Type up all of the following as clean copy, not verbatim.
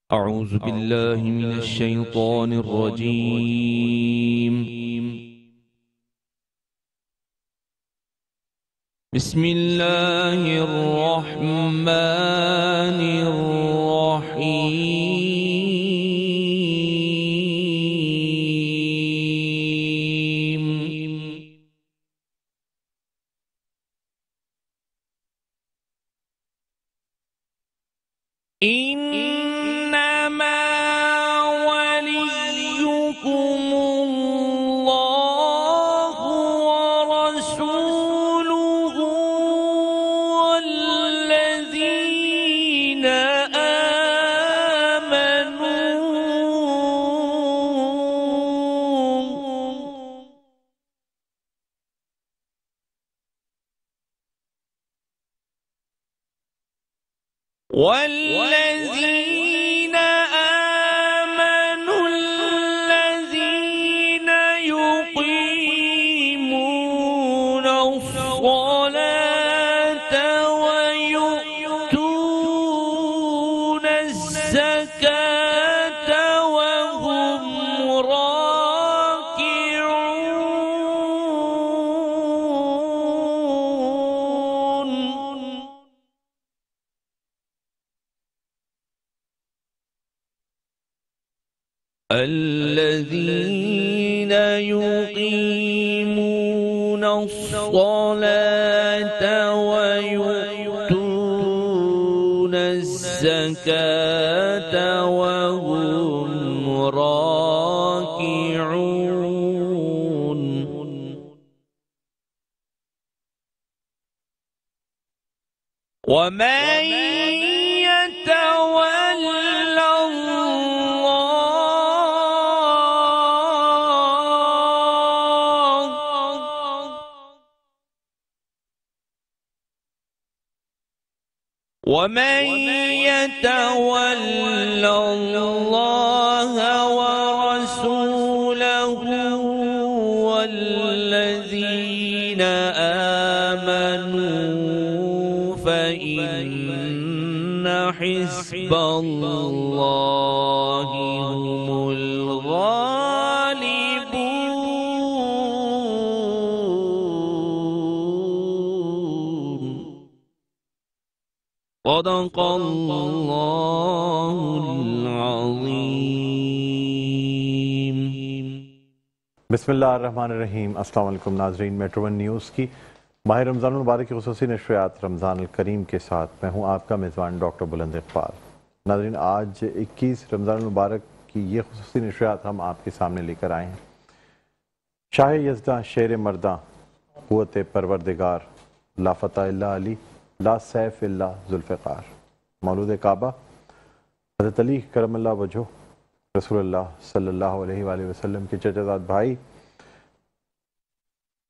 أعوذ بالله من الشيطان الرجيم. بسم الله الرحمن الرحيم. إنما وليكم الله ورسوله والذين آمنوا الذين يقيمون الصلاة ويؤتون الزكاة وهم راكعون. الذين يقيمون الصلاة ويؤتون الزكاة وهم راكعون. ومن يتول الله ورسوله والذين آمنوا فإن حزب الله هم الغالبون. صدق اللہ العظیم. بسم اللہ الرحمن الرحیم. السلام علیکم ناظرین. میٹرو ون نیوز کی ماہ رمضان المبارک کی خصوصی نشریات رمضان الکریم کے ساتھ میں ہوں آپ کا میزبان ڈاکٹر بلند اقبال. ناظرین، آج 21 رمضان المبارک کی یہ خصوصی نشریات ہم آپ کے سامنے لے کر آئے ہیں. شاہ یزداں شیر مرداں قوت پروردگار لا فتح الا علی لا سیف الا ذوالفقار. مولود کعبہ حضرت علی کرم اللہ وجہہ رسول اللہ صلی اللہ علیہ وآلہ وسلم کے چچا زاد بھائی.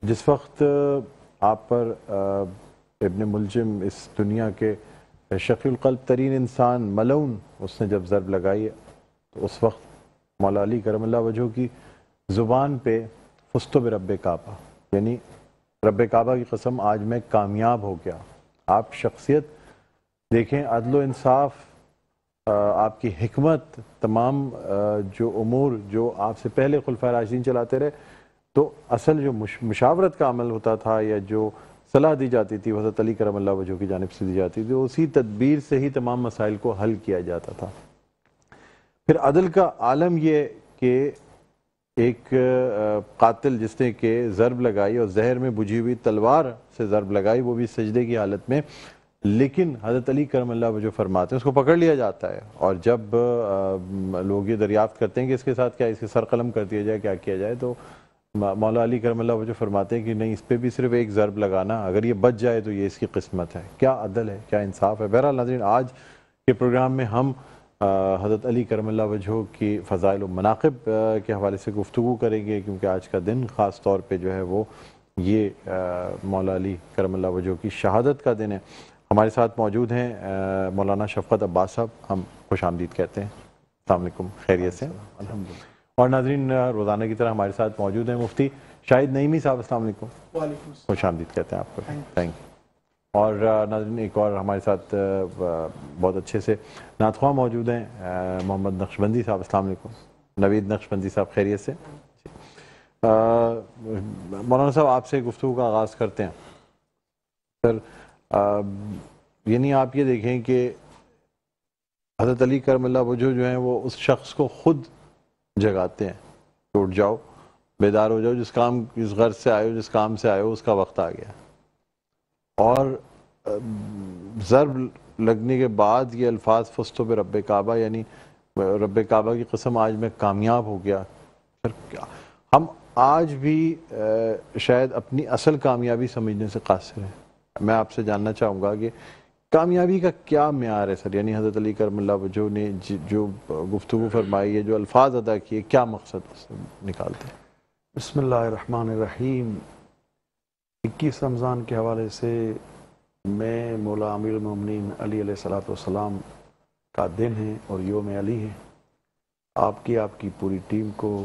جس وقت آپ پر ابن ملجم اس دنیا کے شقی القلب ترین انسان ملعون اس نے جب ضرب لگائی تو اس وقت مولا علی کرم اللہ وجہہ کی زبان پہ فزت برب کعبہ، یعنی رب کعبہ کی قسم آج میں کامیاب ہو گیا. آپ شخصیت دیکھیں، عدل و انصاف، آپ کی حکمت، تمام جو امور جو آپ سے پہلے خلفائے راشدین چلاتے رہے، تو اصل جو مشاورت کا عمل ہوتا تھا یا جو صلاح دی جاتی تھی حضرت علی کرم اللہ وجہہ کی جانب سے دی جاتی تھی، اسی تدبیر سے ہی تمام مسائل کو حل کیا جاتا تھا. پھر عدل کا عالم یہ کہ ایک قاتل جس نے کہ ضرب لگائی اور زہر میں بجھی ہوئی تلوار سے ضرب لگائی، وہ بھی سجدے کی حالت میں، لیکن حضرت علی کرم اللہ وجہہ فرماتے ہیں اس کو پکڑ لیا جاتا ہے. اور جب لوگ یہ دریافت کرتے ہیں کہ اس کے ساتھ کیا، اس کے سر قلم کر دیا جائے، کیا کیا جائے، تو مولا علی کرم اللہ وجہہ فرماتے ہیں کہ نہیں، اس پہ بھی صرف ایک ضرب لگانا، اگر یہ بچ جائے تو یہ اس کی قسمت ہے. کیا عدل ہے، کیا انصاف ہے. بہرحال ناظرین، آج کے پروگرام میں ہم حضرت علی کرم اللہ وجہہ کی فضائل و مناقب کے حوالے سے گفتگو کریں گے، کیونکہ آج کا دن خاص طور پہ جو ہے وہ یہ مولا علی کرم اللہ وجہہ کی شہادت کا دن ہے. ہمارے ساتھ موجود ہیں مولانا شفقت عباس صاحب، ہم خوش آمدید کہتے ہیں. السلام علیکم، خیریت سے؟ الحمدللہ. اور ناظرین، روزانہ کی طرح ہمارے ساتھ موجود ہیں مفتی شاہد نعیمی صاحب. السلام علیکم. وعلیکم السلام. خوش آمدید کہتے ہیں آپ کو. Thank you. اور ناظرین ایک اور ہمارے ساتھ بہت اچھے سے نعت خواہ موجود ہیں، محمد نقشبندی صاحب. السلام علیکم. نوید نقشبندی صاحب خیریت سے؟ مولانا صاحب آپ سے گفتگو کا آغاز کرتے ہیں. سر یعنی آپ یہ دیکھیں کہ حضرت علی کرم اللہ وجہ جو ہیں وہ اس شخص کو خود جگاتے ہیں کہ اٹھ جاؤ، بیدار ہو جاؤ، جس غرض سے آئے ہو، جس کام سے آئے ہو، اس کا وقت آ گیا. اور ضرب لگنے کے بعد یہ الفاظ فزتو برب کعبہ، یعنی رب کعبہ کی قسم آج میں کامیاب ہو گیا. ہم آج بھی شاید اپنی اصل کامیابی سمجھنے سے قاصر ہیں. میں آپ سے جاننا چاہوں گا کہ کامیابی کا کیا معیار ہے سر؟ یعنی حضرت علی کرم اللہ وجہ نے جو گفتگو فرمائی ہے، جو الفاظ ادا کیے، کیا مقصد اس سے نکالتے ہیں؟ بسم اللہ الرحمن الرحیم. 21 رمضان کے حوالے سے میں مولا امیر المومنین علی علیہ السلام کا دن ہے اور یوم علی ہے. آپ کی پوری ٹیم کو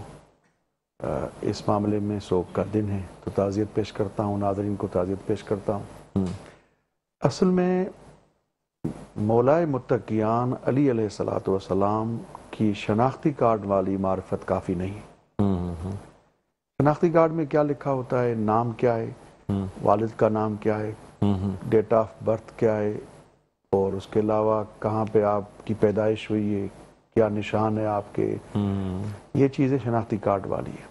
اس معاملے میں سوگ کا دن ہے، تو تعزیت پیش کرتا ہوں، ناظرین کو تعزیت پیش کرتا ہوں. اصل میں مولائے متقیان علی علیہ السلام کی شناختی کارڈ والی معرفت کافی نہیں. شناختی کارڈ میں کیا لکھا ہوتا ہے؟ نام کیا ہے، والد کا نام کیا ہے، ڈیٹ آف برتھ کیا ہے، اور اس کے علاوہ کہاں پہ آپ کی پیدائش ہوئی ہے، کیا نشان ہے آپ کے. یہ چیزیں شناختی کارڈ والی ہے.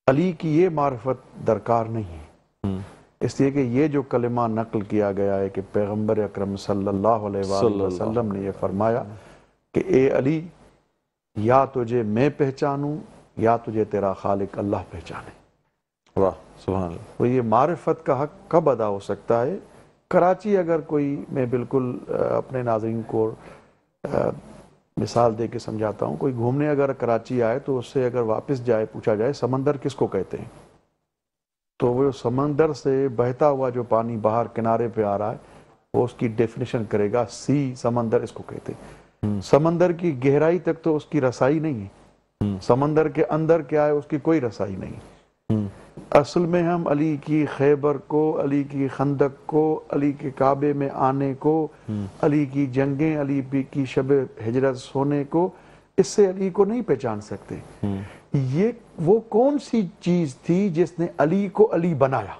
علی کی یہ معرفت درکار نہیں ہے، اس لیے کہ یہ جو کلمہ نقل کیا گیا ہے کہ پیغمبر اکرم صلی اللہ علیہ وآلہ وسلم نے یہ فرمایا کہ اے علی، یا تجھے میں پہچانوں یا تجھے تیرا خالق اللہ پہچانے. واہ سبحان اللہ. تو یہ معرفت کا حق کب ادا ہو سکتا ہے؟ کراچی اگر کوئی، میں بالکل اپنے ناظرین کو مثال دے کے سمجھاتا ہوں، کوئی گھومنے اگر کراچی آئے تو اس سے اگر واپس جائے پوچھا جائے سمندر کس کو کہتے ہیں، تو وہ سمندر سے بہتا ہوا جو پانی باہر کنارے پہ آ رہا ہے وہ اس کی ڈیفینیشن کرے گا، سی سمندر اس کو کہتے ہیں. سمندر کی گہرائی تک تو اس کی رسائی نہیں ہے، سمندر کے اندر کیا ہے اس کی کوئی رسائی نہیں. اصل میں ہم علی کی خیبر کو، علی کی خندق کو، علی کے کعبے میں آنے کو، علی کی جنگیں، علی کی شب ہجرت سونے کو، اس سے علی کو نہیں پہچان سکتے. یہ وہ کون سی چیز تھی جس نے علی کو علی بنایا؟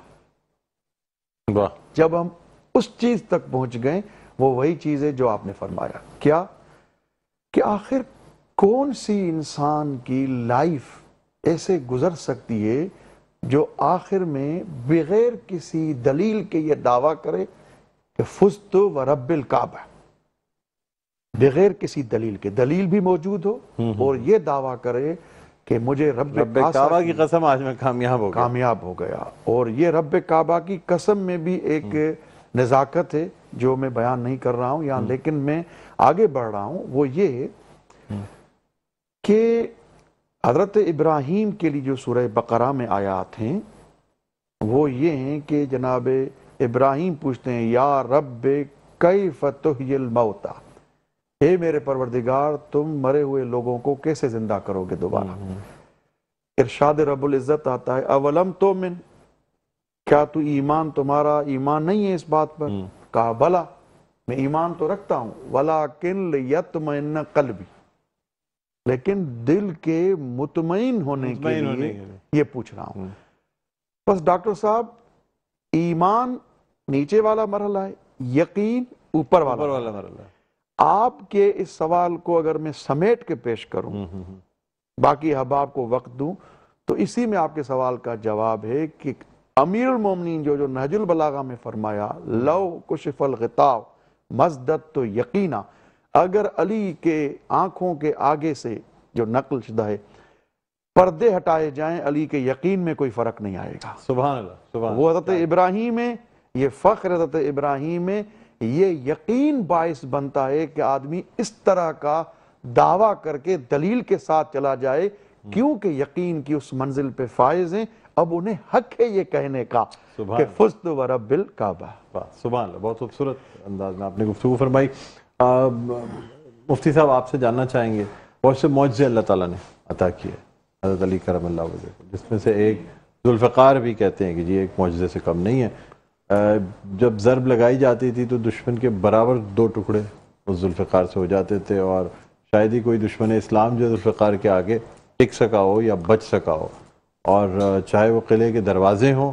جب ہم اس چیز تک پہنچ گئے، وہ وہی چیز ہے جو آپ نے فرمایا. کیا کہ آخر کون سی انسان کی لائف ایسے گزر سکتی ہے جو آخر میں بغیر کسی دلیل کے یہ دعویٰ کرے کہ فزت ورب الکعبہ، بغیر کسی دلیل کے، دلیل بھی موجود ہو اور یہ دعویٰ کرے کہ مجھے رب کعبہ کی قسم آج میں کامیاب ہو گیا. اور یہ رب کعبہ کی قسم میں بھی ایک نزاکت ہے جو میں بیان نہیں کر رہا ہوں یہاں، لیکن میں آگے بڑھ رہا ہوں. وہ یہ کہ حضرت ابراہیم کے لیے جو سورہ بقرہ میں آیات ہیں وہ یہ ہیں کہ جناب ابراہیم پوچھتے ہیں یا رب کیف تحیی الموتى، اے میرے پروردگار تم مرے ہوئے لوگوں کو کیسے زندہ کرو گے دوبارہ. ارشاد رب العزت آتا ہے اولم تؤمن، کیا تو ایمان، تمہارا ایمان نہیں ہے اس بات پر؟ کہا بلا، میں ایمان تو رکھتا ہوں، ولیکن لیطمئن قلبی، لیکن دل کے مطمئن ہونے کے لیے یہ پوچھ رہا ہوں. بس ڈاکٹر صاحب، ایمان نیچے والا مرحلہ ہے، یقین اوپر والا مرحلہ ہے. آپ کے اس سوال کو اگر میں سمیٹ کے پیش کروں، باقی احباب کو وقت دوں، تو اسی میں آپ کے سوال کا جواب ہے کہ امیر المومنین جو نہج البلاغہ میں فرمایا لو کشف الغطاء مزددت یقینا، اگر علی کے آنکھوں کے آگے سے جو نقل شدہ ہے پردے ہٹائے جائیں، علی کے یقین میں کوئی فرق نہیں آئے گا. سبحان اللہ. وہ حضرت ابراہیم ہے، یہ فخر حضرت ابراہیم ہے. یہ یقین باعث بنتا ہے کہ آدمی اس طرح کا دعویٰ کر کے دلیل کے ساتھ چلا جائے، کیونکہ یقین کی اس منزل پہ فائز ہیں. اب انہیں حق ہے یہ کہنے کا کہ فزت ورب الکعبہ. سبحان اللہ. بہت خوبصورت انداز میں آپ نے گفتگو فرمائی. مفتی صاحب آپ سے جاننا چاہیں گے، بہت سے معجزے اللہ تعالیٰ نے عطا کیے حضرت علی کرم اللہ وجہ کو، جس میں سے ایک ذوالفقار بھی کہتے ہیں کہ جی ایک معجزے سے کم نہیں ہے. جب ضرب لگائی جاتی تھی تو دشمن کے برابر 2 ٹکڑے اس ذوالفقار سے ہو جاتے تھے، اور شاید ہی کوئی دشمن اسلام جو ذوالفقار کے آگے ٹک سکا ہو یا بچ سکا ہو، اور چاہے وہ قلعے کے دروازے ہوں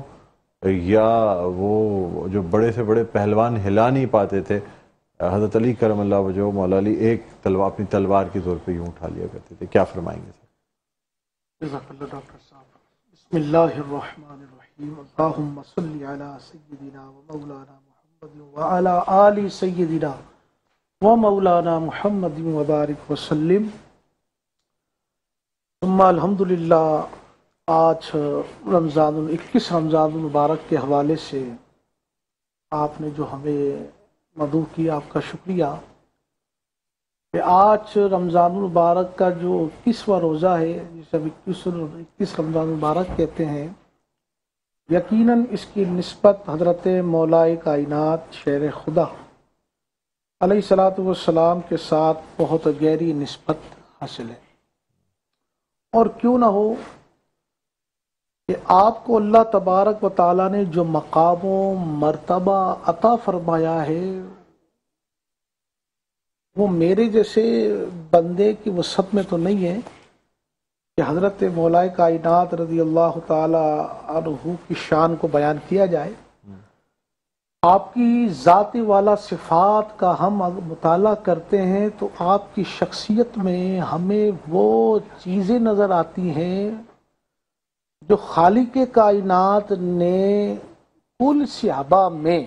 یا وہ جو بڑے سے بڑے پہلوان ہلا نہیں پاتے تھے، حضرت علی کرم اللہ وجہہ، مولا علی ایک اپنی تلوار کے زور پہ یوں اٹھا لیا کرتے تھے. کیا فرمائیں گے سر؟ جزاک اللہ ڈاکٹر صاحب. بسم اللہ الرحمن الرحیم. اللہم صلی علی سیدنا و مولانا محمد وعلی آل سیدنا و مولانا محمد وبارک وسلم. ثم الحمدللہ. آج رمضان 21 رمضان المبارک کے حوالے سے آپ نے جو ہمیں مدعو کیا، آپ کا شکریہ. کہ آج رمضان المبارک کا جو 21واں روزہ ہے، جسے ہم 21 رمضان المبارک کہتے ہیں، یقیناً اس کی نسبت حضرت مولائے کائنات شیر خدا علیہ الصلوۃ والسلام کے ساتھ بہت گہری نسبت حاصل ہے. اور کیوں نہ ہو کہ آپ کو اللہ تبارک و تعالیٰ نے جو مقام و مرتبہ عطا فرمایا ہے، وہ میرے جیسے بندے کی وسعت میں تو نہیں ہے کہ حضرت مولائے کائنات رضی اللہ تعالی عنہ کی شان کو بیان کیا جائے. آپ کی ذاتی والا صفات کا ہم مطالعہ کرتے ہیں تو آپ کی شخصیت میں ہمیں وہ چیزیں نظر آتی ہیں جو خالق کائنات نے کل صحابہ میں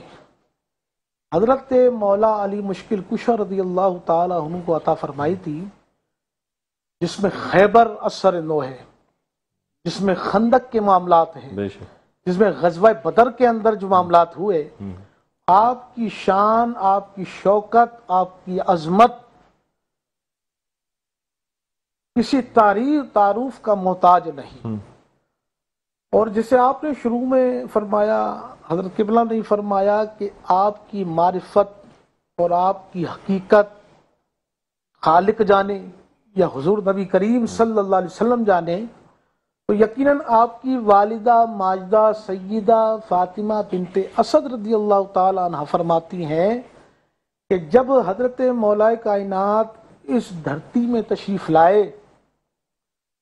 حضرت مولا علی مشکل کشا رضی اللہ تعالی عنہ کو عطا فرمائی تھی، جس میں خیبر اثر نو ہے، جس میں خندق کے معاملات ہیں، جس میں غزوہ بدر کے اندر جو معاملات ہوئے. آپ کی شان، آپ کی شوکت، آپ کی عظمت کسی تعارف کا محتاج نہیں. اور جسے آپ نے شروع میں فرمایا، حضرت قبلہ نے فرمایا کہ آپ کی معرفت اور آپ کی حقیقت خالق جانے یا حضور نبی کریم صلی اللہ علیہ وسلم جانے، تو یقیناً آپ کی والدہ ماجدہ سیدہ فاطمہ بنت اسد رضی اللہ تعالی عنہ فرماتی ہیں کہ جب حضرت مولائے کائنات اس دھرتی میں تشریف لائے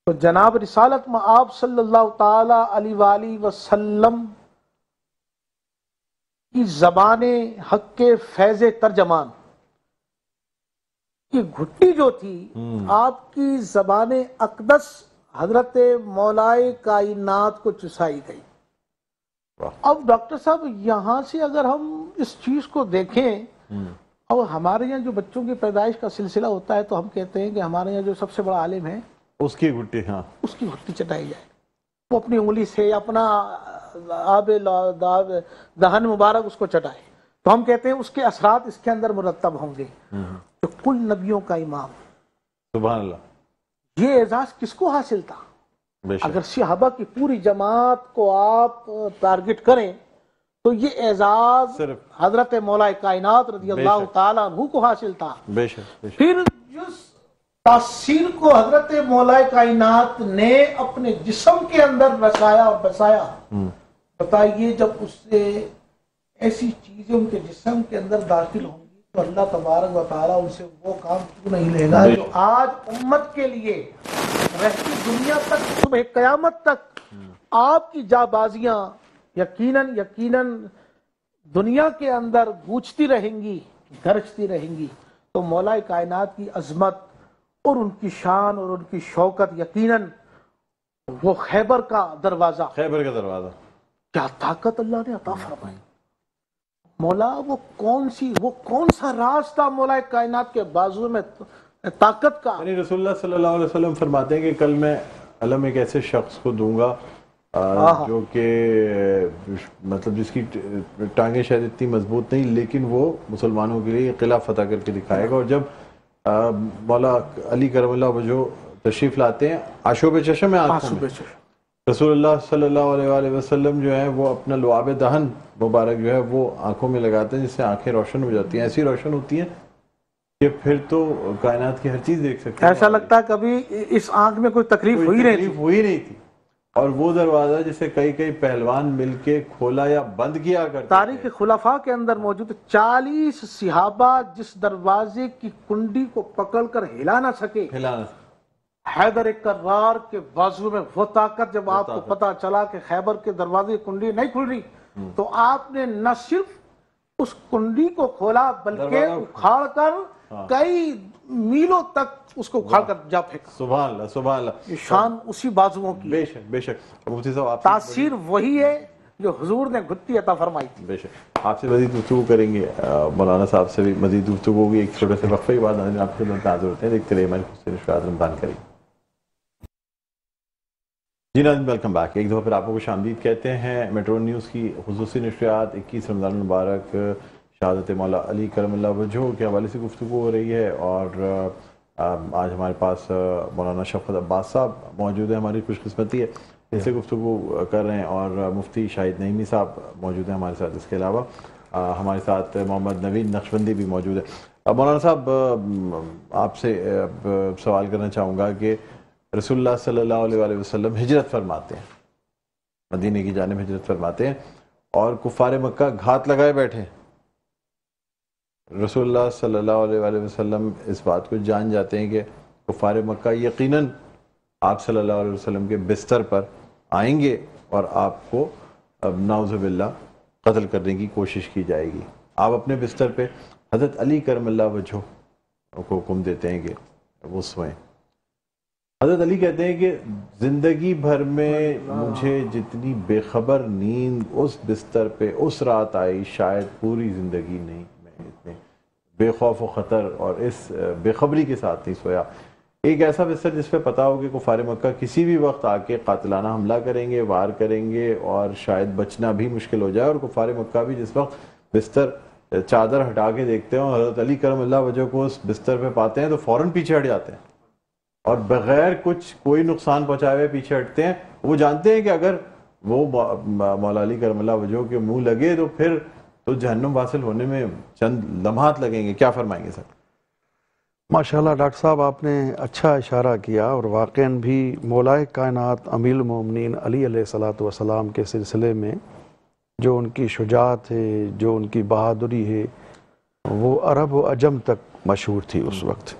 تو جناب رسالت میں آپ صلی اللہ تعالی علیہ وآلہ وسلم کی زبان حق کے فیض ترجمان کی گھٹی جو تھی، آپ کی زبان اقدس حضرت مولائے کائنات کو چسائی گئی. اب ڈاکٹر صاحب یہاں سے اگر ہم اس چیز کو دیکھیں، اور ہمارے یہاں جو بچوں کی پیدائش کا سلسلہ ہوتا ہے تو ہم کہتے ہیں کہ ہمارے یہاں جو سب سے بڑا عالم ہے اس کی گھٹی، ہاں اس کی گھٹی چٹائی جائے، وہ اپنی انگلی سے اپنا آب دہن مبارک اس کو چٹائے، تو ہم کہتے ہیں اس کے اثرات اس کے اندر مرتب ہوں گے. تو کل نبیوں کا امام، سبحان اللہ، یہ اعزاز کس کو حاصل تھا؟ اگر صحابہ کی پوری جماعت کو آپ ٹارگٹ کریں تو یہ اعزاز صرف حضرت مولا کائنات رضی اللہ تعالیٰ عنہ کو حاصل تھا. پھر جس تاثیر کو حضرت مولا کائنات نے اپنے جسم کے اندر رسایا اور بسایا، بتائیے جب اس سے ایسی چیزیں ان کے جسم کے اندر داخل ہوں گی تو اللہ تبارک و تعالیٰ ان سے وہ کام کیوں نہیں لے گا جو آج امت کے لیے رہتی دنیا تک، صبح قیامت تک آپ کی جابازیاں یقیناً دنیا کے اندر گونجتی رہیں گی، گرجتی رہیں گی. تو مولا کائنات کی عظمت اور ان کی شان اور ان کی شوکت، یقیناً وہ خیبر کا دروازہ، کیا طاقت اللہ نے عطا فرمائی. مولا وہ کون سا راز تھا مولا کائنات کے بازو میں طاقت کا. یعنی رسول اللہ صلی اللہ علیہ وسلم فرماتے ہیں کہ کل میں علم ایک ایسے شخص کو دوں گا جو کہ مطلب جس کی ٹانگیں شاید اتنی مضبوط نہیں، لیکن وہ مسلمانوں کے لیے قلعہ فتح کر کے دکھائے گا. اور جب مولا علی کرم اللہ وجہہ تشریف لاتے ہیں آشوب چشم آنکھوں میں، رسول اللہ صلی اللہ علیہ وآلہ وسلم جو ہے وہ اپنا لعاب دہن مبارک جو ہے وہ آنکھوں میں لگاتے ہیں، جس سے آنکھیں روشن ہو جاتی ہیں، ایسی روشن ہوتی ہیں کہ پھر تو کائنات کی ہر چیز دیکھ سکتے ہیں. ایسا لگتا ہے کبھی اس آنکھ میں کوئی تکلیف ہوئی نہیں تھی. اور وہ دروازہ جسے کئی کئی پہلوان مل کے کھولا یا بند کیا کرتے تاریخ خلفاء کے اندر موجود 40 صحابہ جس دروازے کی کنڈی کو پکڑ کر ہلا نہ سکے، حیدر کرار کے بازو میں وہ طاقت، جب آپ کو پتا چلا کہ خیبر کے دروازے کی کنڈی نہیں کھل رہی تو آپ نے نہ صرف اس کنڈی کو کھولا بلکہ اکھاڑ کر کئی میلوں تک اس کو اکھاڑ کر جا پھینکا۔ سبحان اللہ سبحان اللہ، شان اسی بازوؤں کی، بے شک بے شک۔ مفتی صاحب آپ تاثیر وہی ہے جو حضور نے گھٹی عطا فرمائی تھی۔ بے شک آپ سے مزید گفتگو کریں گے، مولانا صاحب سے بھی مزید گفتگو ہوگی۔ ایک چھوٹے سے وقفے کے بعد آپ سے حاضر ہوتے ہیں، دیکھتے رہیے ہماری خصوصی نشریات رمضان کریم۔ جی ناظرین، ویلکم بیک۔ ایک دفعہ پھر آپ کو خوش آمدید کہتے ہیں۔ میٹرو نیوز کی خصوصی نشریات 21 رمضان المبارک شہادت مولا علی کرم اللہ وجہہ کے حوالے سے گفتگو ہو رہی ہے، اور آج ہمارے پاس مولانا شفقت عباس صاحب موجود ہیں، ہماری خوش قسمتی ہے اس سے گفتگو کر رہے ہیں، اور مفتی شاہد نعیمی صاحب موجود ہیں ہمارے ساتھ۔ اس کے علاوہ ہمارے ساتھ محمد نوید نقشبندی بھی موجود ہے۔ مولانا صاحب، آپ سے سوال کرنا چاہوں گا کہ رسول اللہ صلی اللہ علیہ وآلہ وسلم ہجرت فرماتے ہیں، مدینے کی جانب ہجرت فرماتے ہیں، اور کفار مکہ گھات لگائے بیٹھے۔ رسول اللہ صلی اللہ علیہ وآلہ وسلم اس بات کو جان جاتے ہیں کہ کفار مکہ یقیناً آپ صلی اللہ علیہ وسلم کے بستر پر آئیں گے اور آپ کو نعوذ باللہ قتل کرنے کی کوشش کی جائے گی۔ آپ اپنے بستر پہ حضرت علی کرم اللہ وجہہ کو حکم دیتے ہیں کہ وہ سوئیں۔ حضرت علی کہتے ہیں کہ زندگی بھر میں مجھے جتنی بے خبر نیند اس بستر پہ اس رات آئی، شاید پوری زندگی نہیں میں اتنے بے خوف و خطر اور اس بے خبری کے ساتھ نہیں سویا۔ ایک ایسا بستر جس پہ پتا ہو کہ کفار مکہ کسی بھی وقت آ کے قاتلانہ حملہ کریں گے، وار کریں گے، اور شاید بچنا بھی مشکل ہو جائے، اور کفار مکہ بھی جس وقت بستر چادر ہٹا کے دیکھتے ہیں اور حضرت علی کرم اللہ وجہہ کو اس بستر پہ پاتے ہیں تو فوراً پیچھے ہٹ جاتے ہیں، اور بغیر کچھ کوئی نقصان پہنچائے ہوئے پیچھے ہٹتے ہیں۔ وہ جانتے ہیں کہ اگر وہ مولا علی کرم اللہ وجہہ کے منہ لگے تو پھر تو جہنم واصل ہونے میں چند لمحات لگیں گے۔ کیا فرمائیں گے سر؟ ماشاءاللہ ڈاکٹر صاحب، آپ نے اچھا اشارہ کیا، اور واقعاً بھی مولائے کائنات امیر المومنین علی علیہ الصلوۃ والسلام کے سلسلے میں جو ان کی شجاعت ہے، جو ان کی بہادری ہے، وہ عرب و عجم تک مشہور تھی اس وقت۔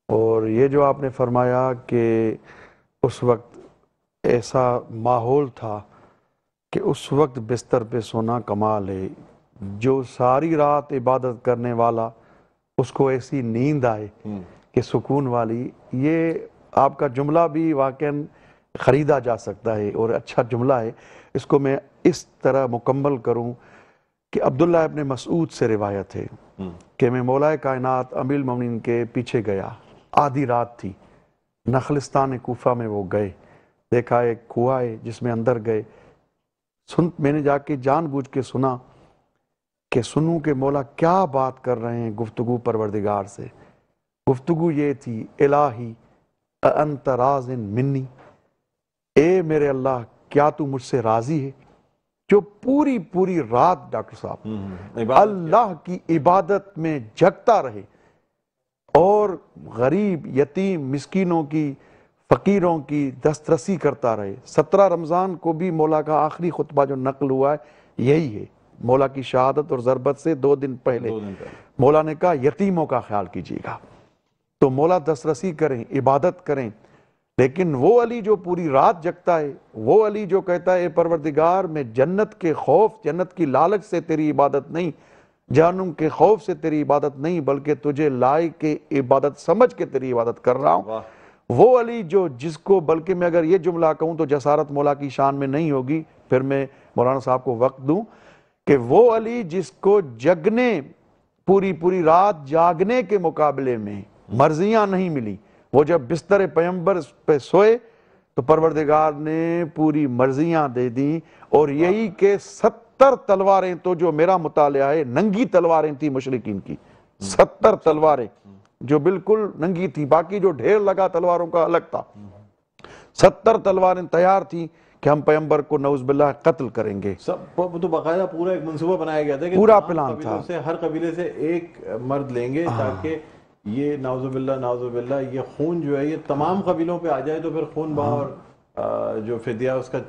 اور یہ جو آپ نے فرمایا کہ اس وقت ایسا ماحول تھا کہ اس وقت بستر پہ سونا کمال ہے، جو ساری رات عبادت کرنے والا اس کو ایسی نیند آئے کہ سکون والی، یہ آپ کا جملہ بھی واقعاً خریدا جا سکتا ہے اور اچھا جملہ ہے۔ اس کو میں اس طرح مکمل کروں کہ عبداللہ ابن مسعود سے روایت ہے کہ میں مولا کائنات امیر المومنین کے پیچھے گیا، آدھی رات تھی، نخلستان کوفہ میں وہ گئے، دیکھا ایک کنواں ہے جس میں اندر گئے، میں نے جا کے جان بوجھ کے سنا کہ سنوں کہ مولا کیا بات کر رہے ہیں گفتگو پروردگار سے۔ گفتگو یہ تھی، الہی انت راض منی، اے میرے اللہ کیا تو مجھ سے راضی ہے؟ جو پوری رات ڈاکٹر صاحب اللہ کی عبادت میں جگتا رہے اور غریب یتیم مسکینوں کی فقیروں کی دسترسی کرتا رہے۔ 17 رمضان کو بھی مولا کا آخری خطبہ جو نقل ہوا ہے یہی ہے، مولا کی شہادت اور ضربت سے 2 دن پہلے مولا نے کہا یتیموں کا خیال کیجیے گا، تو مولا دسترسی کریں، عبادت کریں۔ لیکن وہ علی جو پوری رات جگتا ہے، وہ علی جو کہتا ہے اے پروردگار میں جنت کے خوف، جنت کی لالچ سے تیری عبادت نہیں، جہنم کے خوف سے تیری عبادت نہیں، بلکہ تجھے لائق عبادت سمجھ کے تیری عبادت کر رہا ہوں، وہ علی جو جس کو، بلکہ میں اگر یہ جملہ کہوں تو جسارت مولا کی شان میں نہیں ہوگی، پھر میں مولانا صاحب کو وقت دوں، کہ وہ علی جس کو جگنے، پوری رات جاگنے کے مقابلے میں مرضیاں نہیں ملی، وہ جب بستر پیمبر پہ سوئے تو پروردگار نے پوری مرضیاں دے دیں، اور یہی کہ 70 تلواریں تو جو میرا مطالعہ ہے ننگی تلواریں تھیں مشرکین کی، 70 تلواریں جو بالکل ننگی تھیں، باقی جو ڈھیر لگا تلواروں کا الگ تھا، 70 تلواریں تیار تھیں کہ ہم پیمبر کو نعوذ باللہ قتل کریں گے۔ سب تو باقاعدہ پورا ایک منصوبہ بنایا گیا تھا کہ پورا پلان تھا، ہر قبیلے سے ایک مرد لیں گے تاکہ یہ نعوذ باللہ یہ خون جو ہے یہ تمام قبیلوں پہ آ جائے تو پھر خون بہا اور جو فدیہ اس کا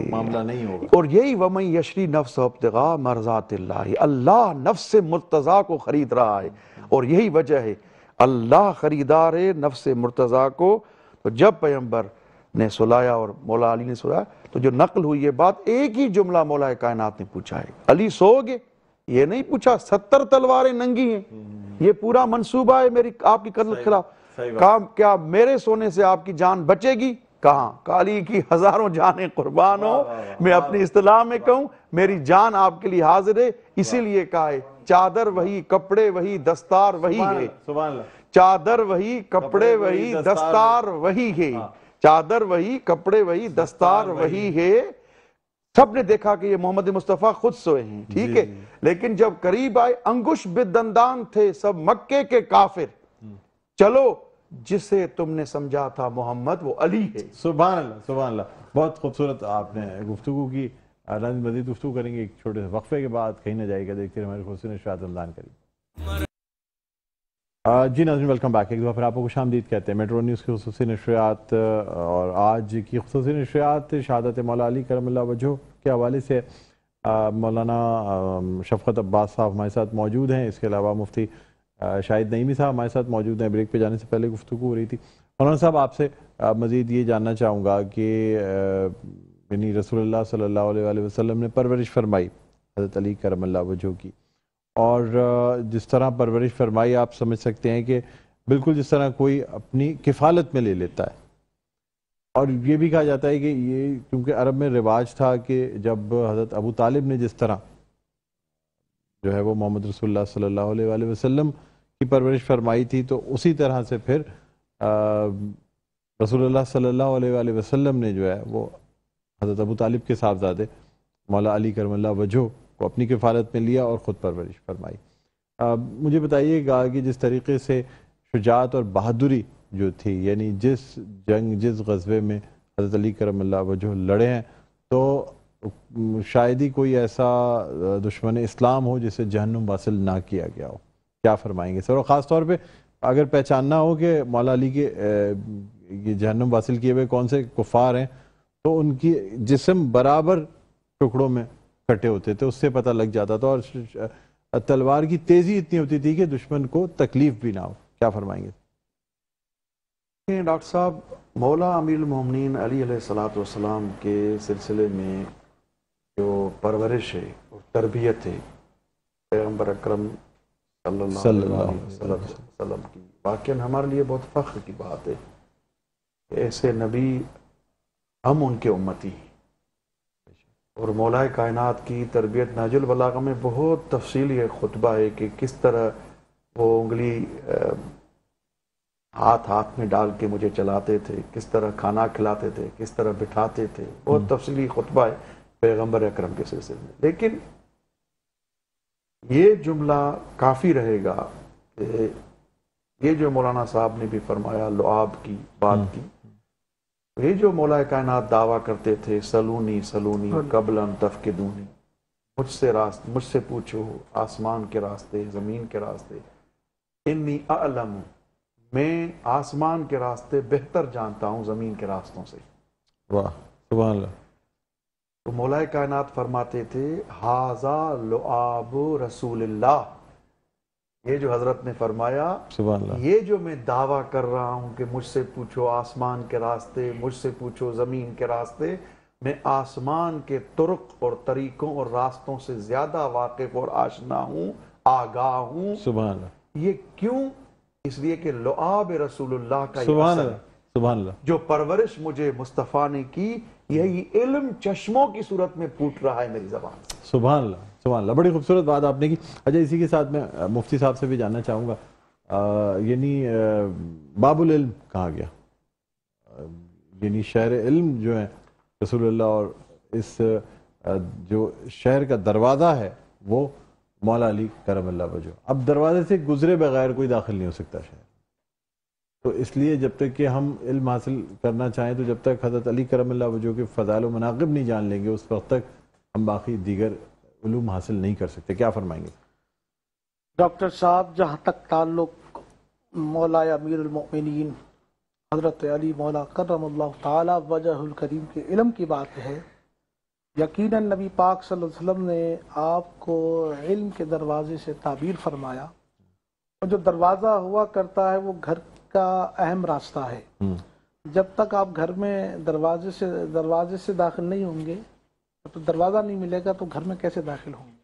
معاملہ نہیں ہوگا. اور یہی وَمَن یشری نفس ابتغاء مرضات اللہ، اللہ نفس مرتضیٰ کو خرید رہا ہے، اور یہی وجہ ہے اللہ خریدار ہے نفس مرتضیٰ کو. تو جب پیغمبر نے سلایا اور مولا علی نے سلایا تو جو نقل ہوئی یہ بات ایک ہی جملہ مولا کائنات نے پوچھا ہے، علی سو گے؟ یہ نہیں پوچھا 70 تلواریں ننگی ہیں، یہ پورا منصوبہ ہے میری آپ کی قتل کے خلاف. کیا میرے سونے سے آپ کی جان بچے گی؟ کہاں؟ علی کی ہزاروں جانیں قربان ہو. میں اپنی اصطلاح میں کہوں میری جان آپ کے لیے حاضر ہے، اسی لیے کہا ہے چادر وہی، کپڑے وہی، دستار وہی ہے. چادر وہی، کپڑے وہی، دستار وہی ہے. چادر وہی، کپڑے وہی، دستار وہی ہے. سب نے دیکھا کہ یہ محمد مصطفیٰ خود سوئے ہیں، ٹھیک ہے، لیکن جب قریب آئے انگوش بدندان تھے سب مکے کے کافر. چلو جسے تم نے سمجھا تھا محمد وہ علی ہے. سبحان اللہ سبحان اللہ. بہت خوبصورت آپ نے گفتگو کی. مزید گفتگو کریں گے ایک چھوٹے سے وقفے کے بعد، کہیں نہ جائے گا. دیکھتے ہیں ہمارے خصوصی نشریات رمضان کریم. جی ناظرین ویلکم بیک. ایک دفعہ پھر آپ کو خوش آمدید کہتے ہیں میٹرو نیوز کی خصوصی نشریات. اور آج کی خصوصی نشریات شہادت مولا علی کرم اللہ وجہہ کے حوالے سے مولانا شفقت عباس صاحب ہمارے ساتھ موجود ہیں. اس کے علاوہ مفتی شاہد نعیمی صاحب ہمارے ساتھ موجود ہیں. بریک پہ جانے سے پہلے گفتگو ہو رہی تھی. مولانا صاحب آپ سے مزید یہ جاننا چاہوں گا کہ یعنی رسول اللہ صلی اللہ علیہ وآلہ وسلم نے پرورش فرمائی حضرت علی کرم اللہ وجہہ کی، اور جس طرح پرورش فرمائی آپ سمجھ سکتے ہیں کہ بالکل جس طرح کوئی اپنی کفالت میں لے لیتا ہے. اور یہ بھی کہا جاتا ہے کہ یہ کیونکہ عرب میں رواج تھا کہ جب حضرت ابو طالب نے جس طرح جو ہے وہ محمد رسول اللہ صلی اللہ علیہ وآلہ وسلم کی پرورش فرمائی تھی، تو اسی طرح سے پھر رسول اللہ صلی اللہ علیہ وآلہ وسلم نے جو ہے وہ حضرت ابو طالب کے صاحبزادے مولا علی کرم اللہ وجہہ کو اپنی کفالت میں لیا اور خود پرورش فرمائی. مجھے بتائیے گا کہ جس طریقے سے شجاعت اور بہادری جو تھی، یعنی جس جنگ جس غزوے میں حضرت علی کرم اللہ وجہہ لڑے ہیں، تو شاید ہی کوئی ایسا دشمن اسلام ہو جسے جہنم واصل نہ کیا گیا ہو. کیا فرمائیں گے سر؟ اور خاص طور پہ اگر پہچاننا ہو کہ مولا علی کے یہ جہنم واصل کیے ہوئے کون سے کفار ہیں، تو ان کی جسم برابر ٹکڑوں میں کٹے ہوتے تھے، اس سے پتہ لگ جاتا تھا، اور تلوار کی تیزی اتنی ہوتی تھی کہ دشمن کو تکلیف بھی نہ ہو. کیا فرمائیں گے؟ ڈاکٹر صاحب، مولا امیر المومنین علی علیہ السلام کے سلسلے میں جو پرورش ہے اور تربیت ہے پیغمبر اکرم صلی اللہ علیہ وسلم کی، واقعاً ہمارے لیے بہت فخر کی بات ہے کہ ایسے نبی ہم ان کے امتی ہیں. اور مولا کائنات کی تربیت نہج البلاغہ میں بہت تفصیلی خطبہ ہے کہ کس طرح وہ انگلی ہاتھ میں ڈال کے مجھے چلاتے تھے، کس طرح کھانا کھلاتے تھے، کس طرح بٹھاتے تھے. بہت تفصیلی خطبہ ہے پیغمبر اکرم کے سلسلے میں. لیکن یہ جملہ کافی رہے گا کہ یہ جو مولانا صاحب نے بھی فرمایا لعاب کی بات کی، یہ جو مولا کائنات دعویٰ کرتے تھے سلونی سلونی قبل ان تفقدونی، مجھ سے پوچھو آسمان کے راستے زمین کے راستے، انی اعلم، میں آسمان کے راستے بہتر جانتا ہوں زمین کے راستوں سے. واہ سبحان اللہ. تو مولا کائنات فرماتے تھے ھذا لعاب رسول اللہ، یہ جو حضرت نے فرمایا سبحان اللہ، یہ جو میں دعویٰ کر رہا ہوں کہ مجھ سے پوچھو آسمان کے راستے، مجھ سے پوچھو زمین کے راستے، میں آسمان کے طرق اور طریقوں اور راستوں سے زیادہ واقف اور آشنا ہوں، آگاہ ہوں. سبحان اللہ. یہ کیوں؟ اس لیے کہ لعاب رسول اللہ کا سبحان اللہ سبحان اللہ، جو پرورش مجھے مصطفیٰ نے کی، یہی علم چشموں کی صورت میں پھوٹ رہا ہے میری زبان سے. سبحان اللہ سبحان اللہ. بڑی خوبصورت بات آپ نے کی. اچھا اسی کے ساتھ میں مفتی صاحب سے بھی جاننا چاہوں گا، یعنی باب العلم کہا گیا، یعنی شہر علم جو ہے رسول اللہ، اور اس جو شہر کا دروازہ ہے وہ مولا علی کرم اللہ وجہہ. اب دروازے سے گزرے بغیر کوئی داخل نہیں ہو سکتا شہر، تو اس لیے جب تک کہ ہم علم حاصل کرنا چاہیں تو جب تک حضرت علی کرم اللہ وجہہ کے فضائل و مناقب نہیں جان لیں گے اس وقت تک ہم باقی دیگر علوم حاصل نہیں کر سکتے. کیا فرمائیں گے؟ ڈاکٹر صاحب، جہاں تک تعلق مولا امیر المؤمنین حضرت علی مولا کرم اللہ تعالی وجہ الکریم کے علم کی بات ہے، یقیناً نبی پاک صلی اللہ علیہ وسلم نے آپ کو علم کے دروازے سے تعبیر فرمایا، اور جو دروازہ ہوا کرتا ہے وہ گھر کا اہم راستہ ہے۔ جب تک آپ گھر میں دروازے سے داخل نہیں ہوں گے تو دروازہ نہیں ملے گا تو گھر میں کیسے داخل ہوں گے؟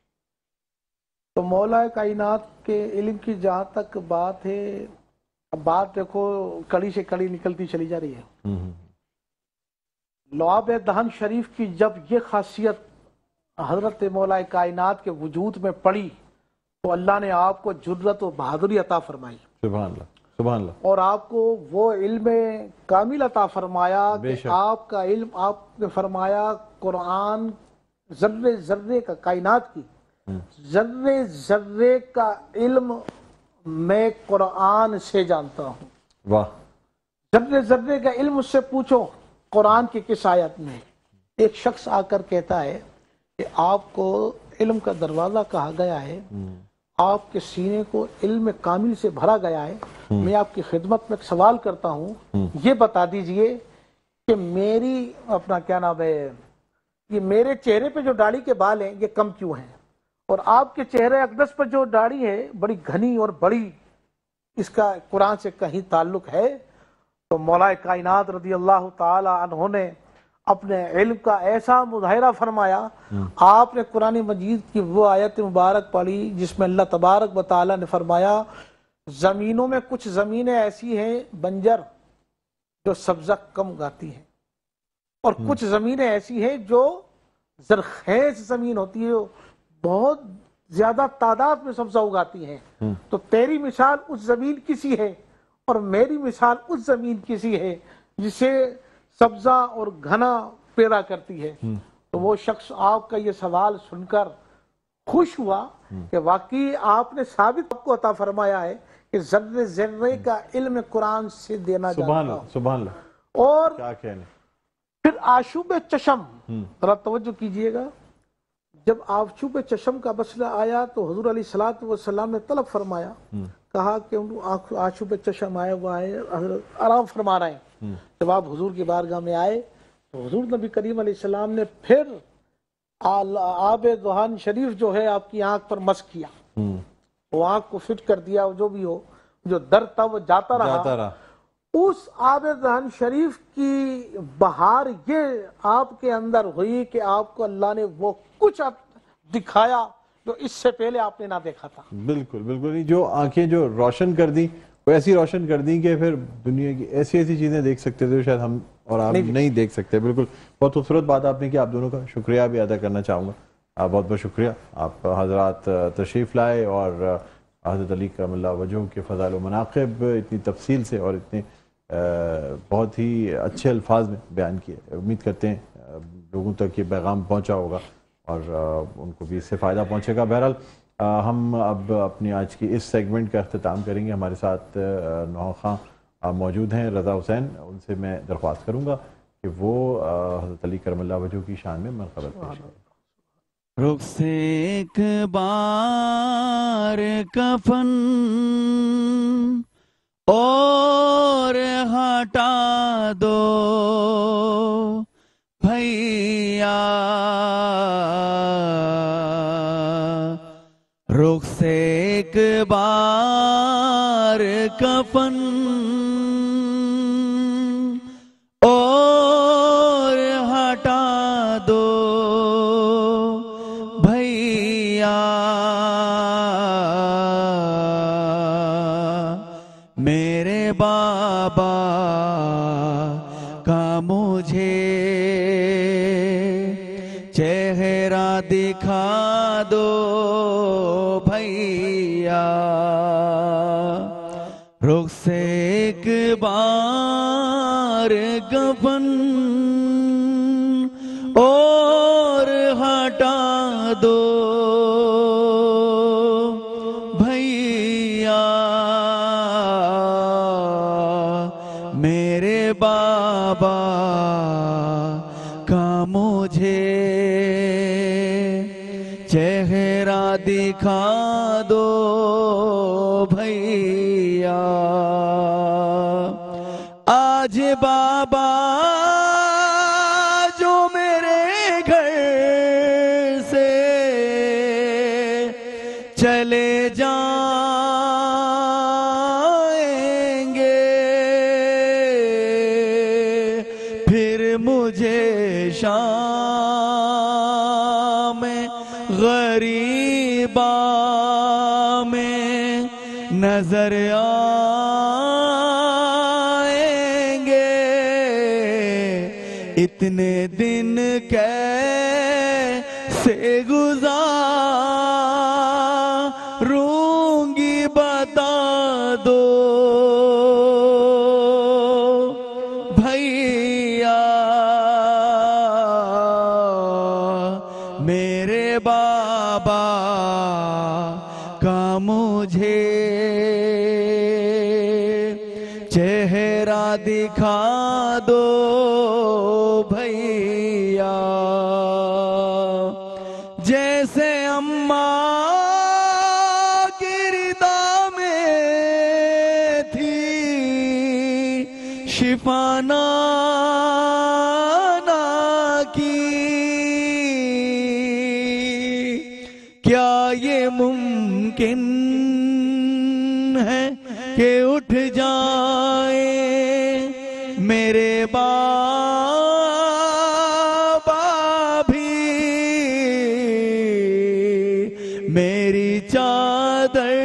تو مولا کائنات کے علم کی جہاں تک بات ہے، اب بات دیکھو کڑی سے کڑی نکلتی چلی جا رہی ہے۔ لعاب دہن شریف کی جب یہ خاصیت حضرت مولا کائنات کے وجود میں پڑی تو اللہ نے آپ کو جرأت و بہادری عطا فرمائی، سبحان اللہ سبحان اللہ، اور آپ کو وہ علم کامل عطا فرمایا کہ آپ کا علم، آپ نے فرمایا قرآن ذرے ذرے کا، کائنات کی ذرے ذرے کا علم میں قرآن سے جانتا ہوں۔ واہ، ذرے ذرے کا علم اس سے پوچھو قرآن کی کس آیت میں؟ ایک شخص آ کر کہتا ہے کہ آپ کو علم کا دروازہ کہا گیا ہے، آپ کے سینے کو علم کامل سے بھرا گیا ہے، میں آپ کی خدمت میں ایک سوال کرتا ہوں، یہ بتا دیجئے کہ میری اپنا کیا نام ہے، یہ میرے چہرے پہ جو داڑھی کے بال ہیں یہ کم کیوں ہیں، اور آپ کے چہرے اقدس پر جو داڑھی ہے بڑی گھنی اور بڑی، اس کا قرآن سے کہیں تعلق ہے؟ تو مولا کائنات رضی اللہ تعالی عنہ نے اپنے علم کا ایسا مظاہرہ فرمایا، آپ نے قرآن مجید کی وہ آیت مبارک پڑھی جس میں اللہ تبارک و تعالی نے فرمایا زمینوں میں کچھ زمینیں ایسی ہیں بنجر جو سبزہ کم اگاتی ہیں، اور کچھ زمینیں ایسی ہیں جو زرخیز زمین ہوتی ہے، بہت زیادہ تعداد میں سبزہ اگاتی ہیں۔ تو تیری مثال اس زمین کسی ہے اور میری مثال اس زمین کسی ہے جسے سبزہ اور گھنا پیدا کرتی ہے۔ تو وہ شخص آپ کا یہ سوال سن کر خوش ہوا کہ واقعی آپ نے ثابت آپ کو عطا فرمایا ہے کہ ذرے ذرے کا علم قرآن سے دینا جاتا ہوں۔ سبحان اللہ، اور کیا کہنے۔ پھر آشوب چشم، ذرا توجہ کیجئے گا، جب آشوب چشم کا مسئلہ آیا تو حضور علیہ الصلوۃ والسلام نے طلب فرمایا، کہا کہ آشوب چشم آئے وہ آئے، حضرت آرام فرما رہے ہیں۔ جب آپ حضور کی بارگاہ میں آئے تو حضور نبی کریم علیہ السلام نے پھر آب دہان شریف جو ہے آپ کی آنکھ پر مس کیا، وہ آنکھ کو فٹ کر دیا، جو بھی ہو، جو درد تھا وہ جاتا رہا۔ اس آب دہن شریف کی بہار یہ آپ کے اندر ہوئی کہ آپ کو اللہ نے وہ کچھ دکھایا جو اس سے پہلے آپ نے نہ دیکھا تھا۔ بالکل بالکل، جو آنکھیں جو روشن کر دی وہ ایسی روشن کر دی کہ پھر دنیا کی ایسی ایسی چیزیں دیکھ سکتے تھے شاید ہم اور آپ نہیں دیکھ سکتے۔ بالکل، بہت خوبصورت بات آپ نے کی، آپ دونوں کا شکریہ بھی ادا کرنا چاہوں گا، بہت بہت شکریہ آپ حضرات تشریف لائے اور حضرت علی کرم اللہ وجہہ کے فضائل و مناقب اتنی تفصیل سے اور اتنے بہت ہی اچھے الفاظ میں بیان کیے۔ امید کرتے ہیں لوگوں تک یہ پیغام پہنچا ہوگا اور ان کو بھی اس سے فائدہ پہنچے گا۔ بہرحال ہم اب اپنی آج کی اس سیگمنٹ کا اختتام کریں گے۔ ہمارے ساتھ نوح خان موجود ہیں، رضا حسین، ان سے میں درخواست کروں گا کہ وہ حضرت علی کرم اللہ وجہہ کی شان میں منقبت پیش کریں۔ رخ سے ایک بار کفن اور ہٹا دو بھیا، رخ سے ایک بار کفن اور ہٹا دو بھیا، میرے بابا کا مجھے چہرہ دکھا دو بھیا، رخ سے ایک بار کفن اور ہٹا دو بھیا، میرے بابا کا مجھے چہرہ دکھا دو بھیا، یہ بابا جو میرے گھر سے چلے جائیں گے، پھر مجھے شام غریبا میں نظر آئیں گے، اتنے دن کیسے گزاروں گی بتا دو بھیا، میرے بابا کا مجھے چہرہ دکھا دو بھیا، جیسے اماں کی ردا میں تھی شفا نانا کی، کیا یہ ممکن ہے کہ اٹھ جائیں میرے بابا بھی، میری چادر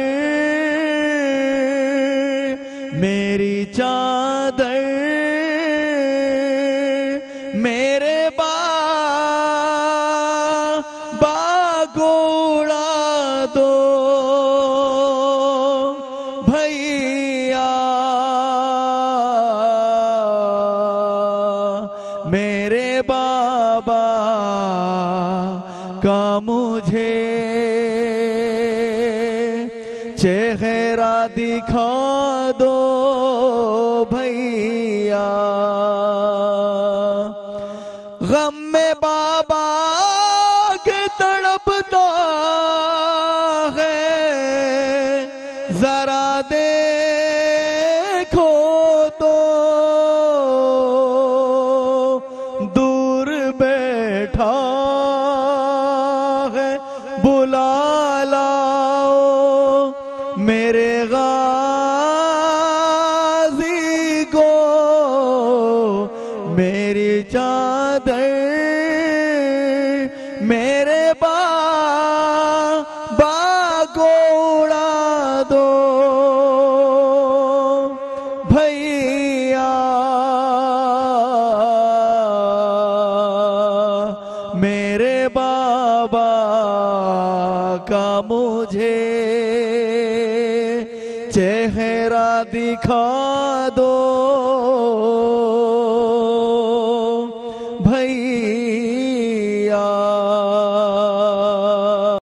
میرے بابا کو اڑا دو بھیا، میرے بابا کا مجھے چہرہ دکھا دو بھیا، غم میں بابا کے تڑپتا ہے، ذرا دیکھو تو دور بیٹھا ہے، بلا لاؤ میرے غازی کو، میری چادر میرے بابا کو اڑا دو بھیا، میرے بابا کا مجھے چہرہ دکھا دو بھیا۔